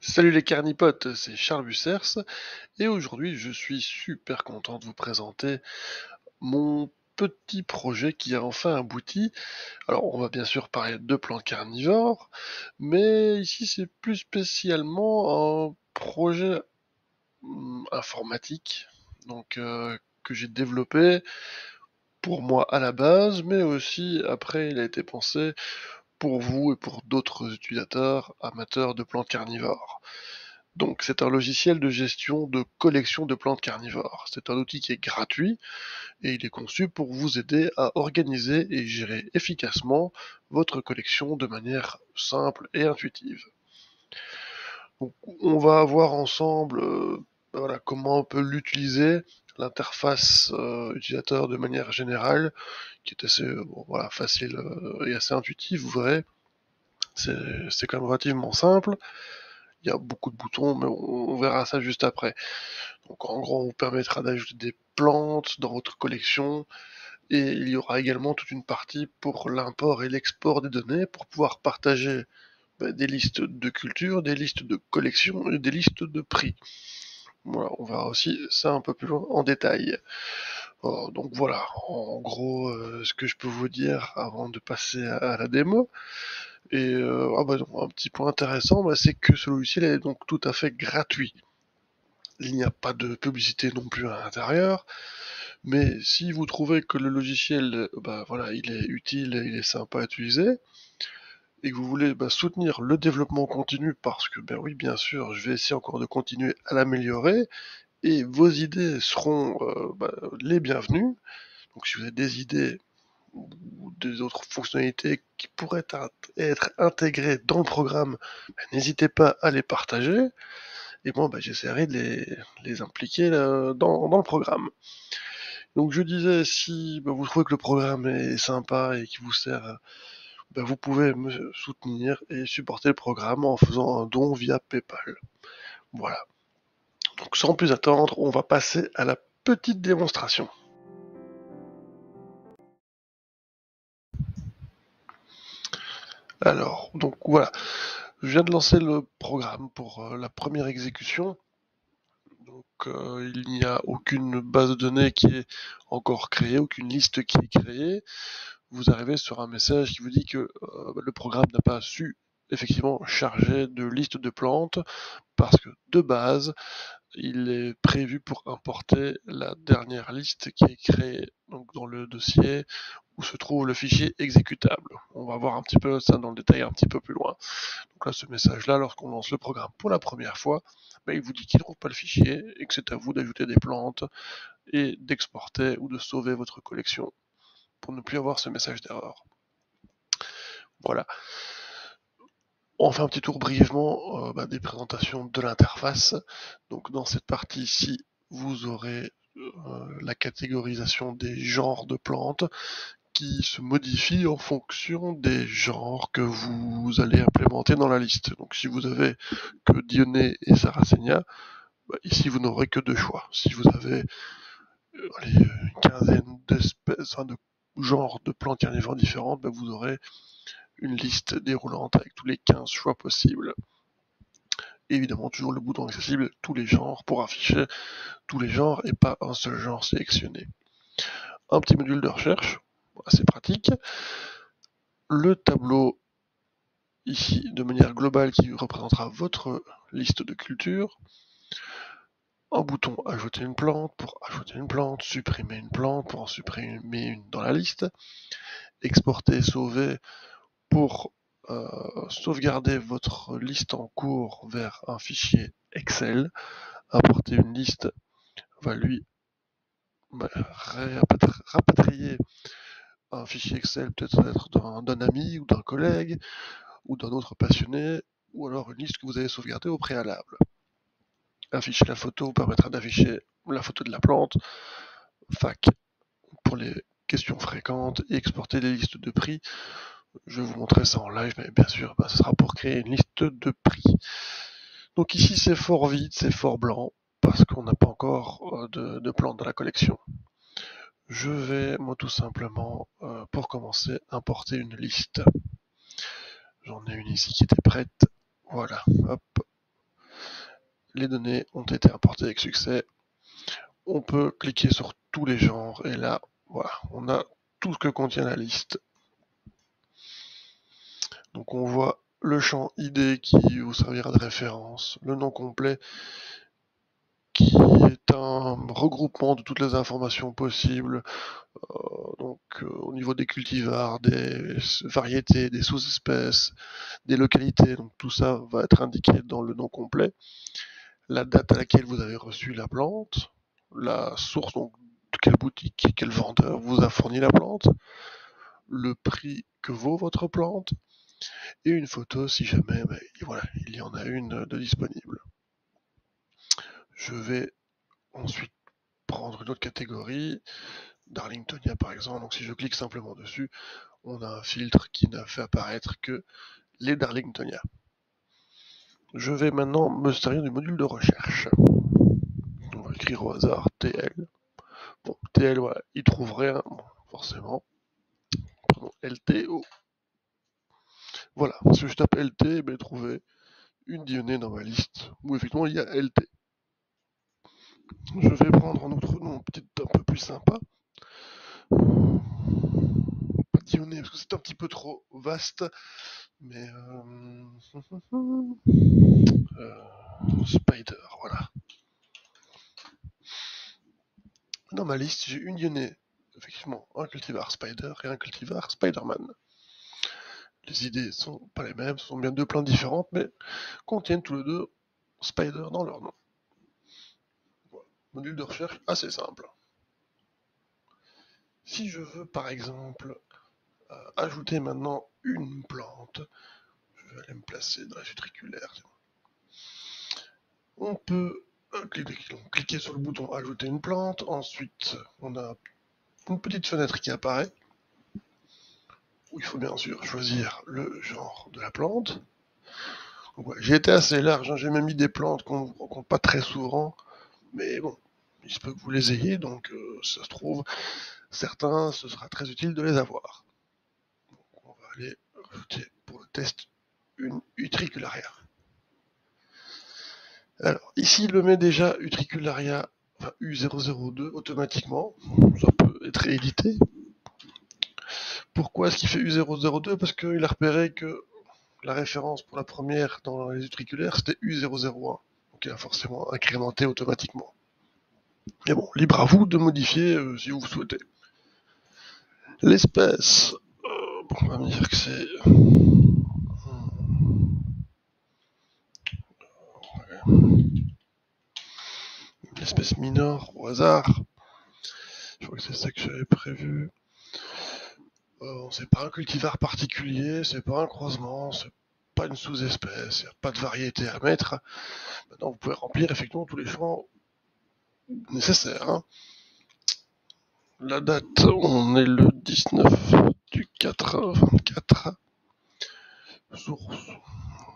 Salut les carnipotes, c'est Charles Bussers et aujourd'hui je suis super content de vous présenter mon petit projet qui a enfin abouti. Alors on va bien sûr parler de plantes carnivores, mais ici c'est plus spécialement un projet informatique que j'ai développé pour moi à la base, mais aussi après il a été pensé pour vous et pour d'autres utilisateurs amateurs de plantes carnivores. Donc c'est un logiciel de gestion de collection de plantes carnivores. C'est un outil qui est gratuit et il est conçu pour vous aider à organiser et gérer efficacement votre collection de manière simple et intuitive. Donc on va voir ensemble voilà, comment on peut l'utiliser, l'interface utilisateur de manière générale, qui est assez bon, voilà, facile et assez intuitive, vous verrez. C'est quand même relativement simple. Il y a beaucoup de boutons, mais on verra ça juste après. Donc en gros, on vous permettra d'ajouter des plantes dans votre collection et il y aura également toute une partie pour l'import et l'export des données pour pouvoir partager des listes de culture, des listes de collection et des listes de prix. Voilà, on verra aussi ça un peu plus loin en détail. Donc voilà, en gros, ce que je peux vous dire avant de passer à la démo. Et un petit point intéressant, c'est que ce logiciel est donc tout à fait gratuit. Il n'y a pas de publicité non plus à l'intérieur. Mais si vous trouvez que le logiciel, voilà, il est utile et il est sympa à utiliser, et que vous voulez soutenir le développement continu, parce que ben oui, bien sûr, je vais essayer encore de continuer à l'améliorer, et vos idées seront les bienvenues. Donc si vous avez des idées ou des autres fonctionnalités qui pourraient être intégrées dans le programme, n'hésitez pas à les partager, et moi j'essaierai de les impliquer dans le programme. Donc je disais, si vous trouvez que le programme est sympa et qui vous sert, vous pouvez me soutenir et supporter le programme en faisant un don via PayPal. Voilà. Donc sans plus attendre, on va passer à la petite démonstration. Alors, donc voilà, je viens de lancer le programme pour la première exécution. Donc il n'y a aucune base de données qui est encore créée, aucune liste qui est créée. Vous arrivez sur un message qui vous dit que le programme n'a pas su effectivement charger de liste de plantes parce que de base, il est prévu pour importer la dernière liste qui est créée donc dans le dossier où se trouve le fichier exécutable. On va voir un petit peu ça dans le détail un petit peu plus loin. Donc là, ce message-là, lorsqu'on lance le programme pour la première fois, il vous dit qu'il ne trouve pas le fichier et que c'est à vous d'ajouter des plantes et d'exporter ou de sauver votre collection pour ne plus avoir ce message d'erreur. Voilà. On fait un petit tour brièvement des présentations de l'interface. Donc dans cette partie-ci, vous aurez la catégorisation des genres de plantes qui se modifie en fonction des genres que vous allez implémenter dans la liste. Donc si vous avez que Dionée et Sarracenia, ici vous n'aurez que deux choix. Si vous avez une quinzaine d'espèces, de genres de plantes carnivores différentes, vous aurez une liste déroulante avec tous les 15 choix possibles. Et évidemment, toujours le bouton accessible, tous les genres, pour afficher tous les genres et pas un seul genre sélectionné. Un petit module de recherche, assez pratique. Le tableau ici de manière globale qui représentera votre liste de cultures. Un bouton ajouter une plante pour ajouter une plante, supprimer une plante pour en supprimer une dans la liste, exporter, sauver pour sauvegarder votre liste en cours vers un fichier Excel, importer une liste va lui rapatrier un fichier Excel peut-être d'un ami ou d'un collègue ou d'un autre passionné, ou alors une liste que vous avez sauvegardée au préalable. Afficher la photo vous permettra d'afficher la photo de la plante, fac pour les questions fréquentes, et exporter les listes de prix. Je vais vous montrer ça en live, mais bien sûr, ce sera pour créer une liste de prix. Donc ici, c'est fort vide, c'est fort blanc, parce qu'on n'a pas encore de plantes dans la collection. Je vais, moi, tout simplement, pour commencer, importer une liste. J'en ai une ici qui était prête. Voilà, hop. les données ont été importées avec succès. On peut cliquer sur tous les genres et là, voilà, on a tout ce que contient la liste. Donc on voit le champ ID qui vous servira de référence, le nom complet qui est un regroupement de toutes les informations possibles, au niveau des cultivars, des variétés, des sous-espèces, des localités, donc tout ça va être indiqué dans le nom complet, la date à laquelle vous avez reçu la plante, la source, donc de quelle boutique, quel vendeur vous a fourni la plante, le prix que vaut votre plante, et une photo si jamais voilà, il y en a une de disponible. Je vais ensuite prendre une autre catégorie, Darlingtonia par exemple, donc si je clique simplement dessus, on a un filtre qui n'a fait apparaître que les Darlingtonia. Je vais maintenant me servir du module de recherche. On va écrire au hasard TL. Bon, TL, voilà, il trouve rien, bon, forcément. Prenons LTO. Voilà, si je tape LT, ben, trouver une donnée dans ma liste où effectivement il y a LT. Je vais prendre un autre nom, peut-être un peu plus sympa. Pas Dionée, parce que c'est un petit peu trop vaste, mais Spider, voilà. Dans ma liste, j'ai une Dionée, effectivement, un cultivar Spider et un cultivar Spider-Man. Les idées sont pas les mêmes, ce sont bien deux plantes différentes, mais contiennent tous les deux Spider dans leur nom. Voilà. Module de recherche assez simple. Si je veux par exemple ajouter maintenant une plante, je vais aller me placer dans la suite utriculaire. On peut cliquer sur le bouton ajouter une plante, ensuite on a une petite fenêtre qui apparaît, où il faut bien sûr choisir le genre de la plante. Ouais, j'ai été assez large, hein, j'ai même mis des plantes qu'on ne rencontre pas très souvent, mais bon, il se peut que vous les ayez, donc ça se trouve, certains, ce sera très utile de les avoir. Donc, on va aller rajouter pour le test une utricularia. Alors, ici, il le met déjà utricularia, enfin U002 automatiquement, ça peut être édité. Pourquoi est-ce qu'il fait U002? Parce qu'il a repéré que la référence pour la première dans les utriculaires, c'était U001. Donc il a forcément incrémenté automatiquement. Mais bon, libre à vous de modifier si vous souhaitez. L'espèce, on va me dire que c'est... L'espèce mineure au hasard. Je crois que c'est ça que j'avais prévu. C'est pas un cultivar particulier, c'est pas un croisement, c'est pas une sous-espèce, il n'y a pas de variété à mettre. Maintenant, vous pouvez remplir effectivement tous les champs nécessaires. Hein. La date, on est le 19 du 4 24. Source,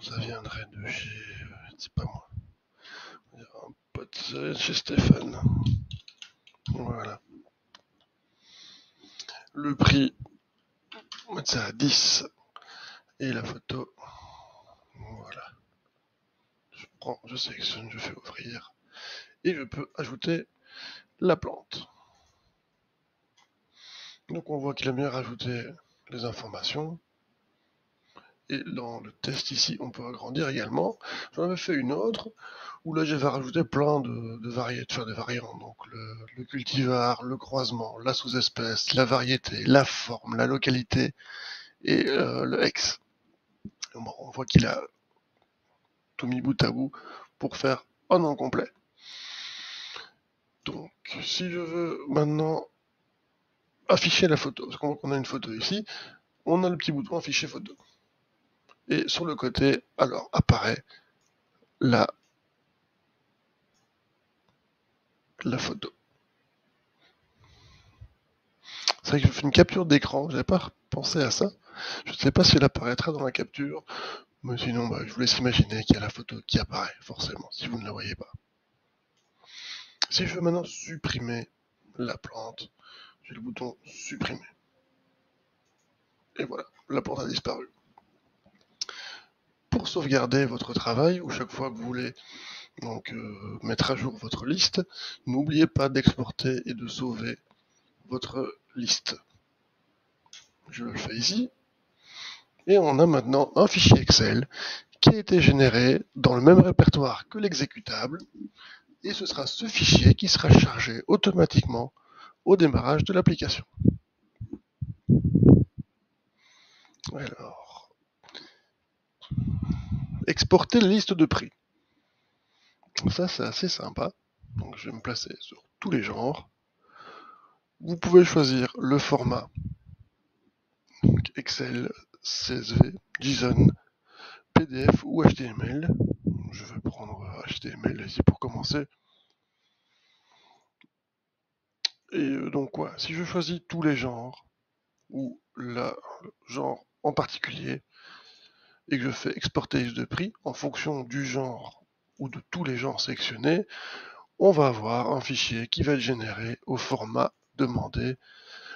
ça viendrait de chez... c'est pas moi. Un pote chez Stéphane. Voilà. Le prix, on va mettre ça à 10. Et la photo, voilà. Je prends, je sélectionne, je fais ouvrir. Et je peux ajouter la plante. Donc on voit qu'il a bien rajouté les informations. Et dans le test ici, on peut agrandir également. J'en avais fait une autre, où là j'avais rajouté plein de variétés, enfin des variantes. Donc le cultivar, le croisement, la sous-espèce, la variété, la forme, la localité et le hex. Bon, on voit qu'il a tout mis bout à bout pour faire un nom complet. Donc si je veux maintenant afficher la photo, parce qu'on a une photo ici, on a le petit bouton afficher photo. Et sur le côté, alors apparaît la photo. C'est vrai que je fais une capture d'écran, j'avais pas pensé à ça. Je ne sais pas si elle apparaîtra dans la capture, mais sinon je vous laisse imaginer qu'il y a la photo qui apparaît, forcément, si vous ne la voyez pas. Si je veux maintenant supprimer la plante, j'ai le bouton supprimer. Et voilà, la plante a disparu. Pour sauvegarder votre travail, ou chaque fois que vous voulez Donc mettre à jour votre liste. N'oubliez pas d'exporter et de sauver votre liste. Je le fais ici. Et on a maintenant un fichier Excel qui a été généré dans le même répertoire que l'exécutable. Et ce sera ce fichier qui sera chargé automatiquement au démarrage de l'application. Alors, exporter la liste de prix. Ça, c'est assez sympa. Donc, je vais me placer sur tous les genres. Vous pouvez choisir le format Excel, CSV, JSON, PDF ou HTML. Je vais prendre HTML ici pour commencer. Et donc, voilà, si je choisis tous les genres, ou le genre en particulier, et que je fais exporter liste de prix, en fonction du genre ou de tous les genres sélectionnés, on va avoir un fichier qui va être généré au format demandé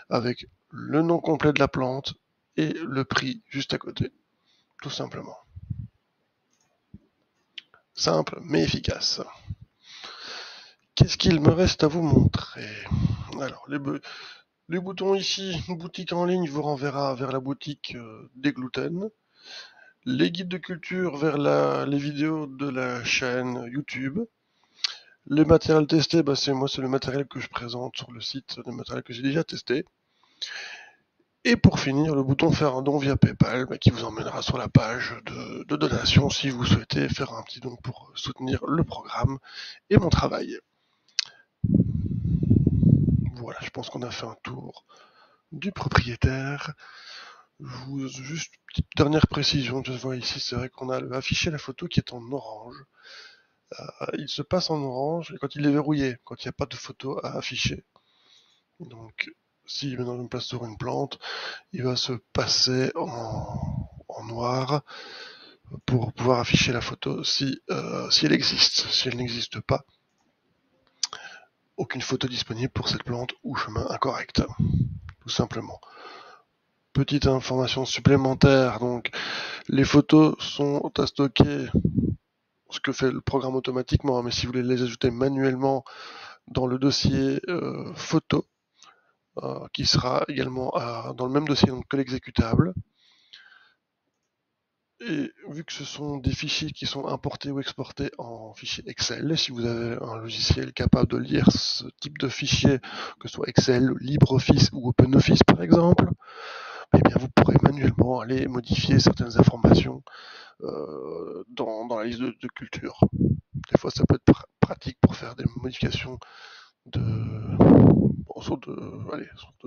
avec le nom complet de la plante et le prix juste à côté, tout simplement. Simple mais efficace. Qu'est-ce qu'il me reste à vous montrer? Alors, les boutons ici, boutique en ligne vous renverra vers la boutique des gluten. Les guides de culture vers les vidéos de la chaîne YouTube. Les matériels testés, c'est le matériel que je présente sur le site, le matériel que j'ai déjà testé. Et pour finir, le bouton faire un don via PayPal qui vous emmènera sur la page de donation si vous souhaitez faire un petit don pour soutenir le programme et mon travail. Voilà, je pense qu'on a fait un tour du propriétaire. Juste petite dernière précision, je vois ici, c'est vrai qu'on a affiché la photo qui est en orange. Il se passe en orange quand il est verrouillé, quand il n'y a pas de photo à afficher. Donc, si maintenant je me place sur une plante, il va se passer en noir pour pouvoir afficher la photo si elle existe. Si elle n'existe pas, aucune photo disponible pour cette plante ou chemin incorrect, tout simplement. Petite information supplémentaire, donc les photos sont à stocker, ce que fait le programme automatiquement, mais si vous voulez les ajouter manuellement dans le dossier photo, qui sera également dans le même dossier donc, que l'exécutable. Et vu que ce sont des fichiers qui sont importés ou exportés en fichier Excel, si vous avez un logiciel capable de lire ce type de fichier, que ce soit Excel, LibreOffice ou OpenOffice par exemple, eh bien vous pourrez manuellement aller modifier certaines informations dans la liste de culture. Des fois ça peut être pratique pour faire des modifications de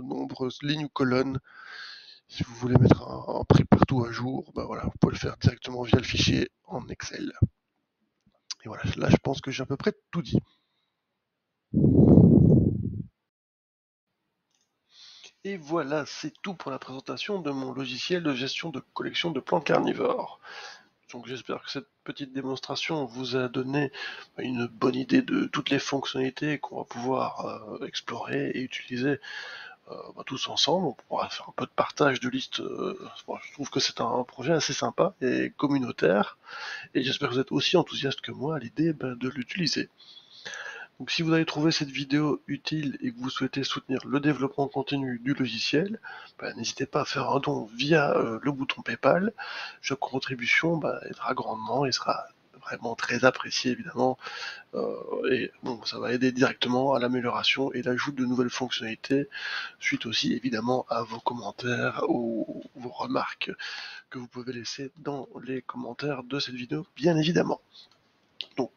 nombreuses lignes ou colonnes. Si vous voulez mettre un prix partout à jour, voilà, vous pouvez le faire directement via le fichier en Excel. Et voilà, là je pense que j'ai à peu près tout dit. Et voilà, c'est tout pour la présentation de mon logiciel de gestion de collection de plantes carnivores. Donc j'espère que cette petite démonstration vous a donné une bonne idée de toutes les fonctionnalités qu'on va pouvoir explorer et utiliser tous ensemble. On pourra faire un peu de partage de listes. Je trouve que c'est un projet assez sympa et communautaire. Et j'espère que vous êtes aussi enthousiaste que moi à l'idée de l'utiliser. Donc si vous avez trouvé cette vidéo utile et que vous souhaitez soutenir le développement continu du logiciel, n'hésitez pas à faire un don via le bouton PayPal. Chaque contribution aidera grandement et sera vraiment très apprécié évidemment. Et bon, ça va aider directement à l'amélioration et l'ajout de nouvelles fonctionnalités, suite aussi évidemment à vos commentaires ou vos remarques que vous pouvez laisser dans les commentaires de cette vidéo, bien évidemment. Donc,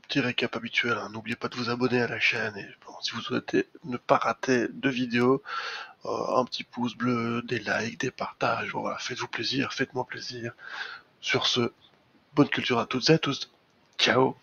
petit récap habituel, hein, n'oubliez pas de vous abonner à la chaîne et si vous souhaitez ne pas rater de vidéos, un petit pouce bleu, des likes, des partages, voilà, faites-vous plaisir, faites-moi plaisir. Sur ce, bonne culture à toutes et à tous, ciao.